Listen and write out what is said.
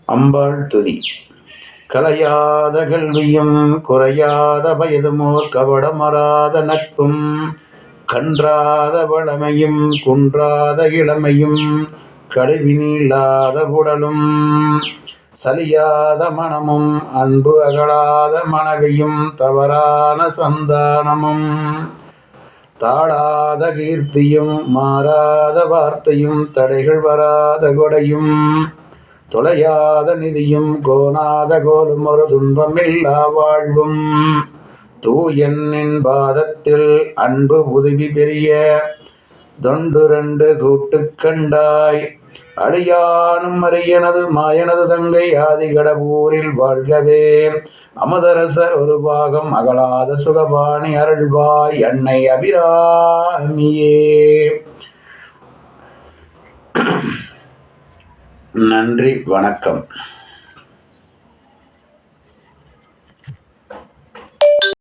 அம்பாள் துதி. கலையாத கல்வியும் குறையாத வயதுமோர் கபடமராத நட்பும் கன்றாத வளமையும் குன்றாத இளமையும் கழிவினில்லாத உடலும் சலியாத மனமும் அன்பு அகலாத மனைவியும் தவறான சந்தானமும் தாழாத கீர்த்தியும் மாறாத வார்த்தையும் தடைகள் வராத கொடையும் தொலையாத நிதியும் கோணாத கோலும் ஒரு துன்பமில்லா வாழ்வும் தூயன்னின் பாதத்தில் அன்பு உதவி பெரிய தொண்டுரண்டு கூட்டு கண்டாய் அடியானும் அரியனது மாயனது தங்கை ஆதிகடபூரில் வாழ்கவே அமுதரசர் ஒரு பாகம் அகலாத சுகபாணி அருள்வாய் அன்னை அபிராமியே. நன்றி, வணக்கம்.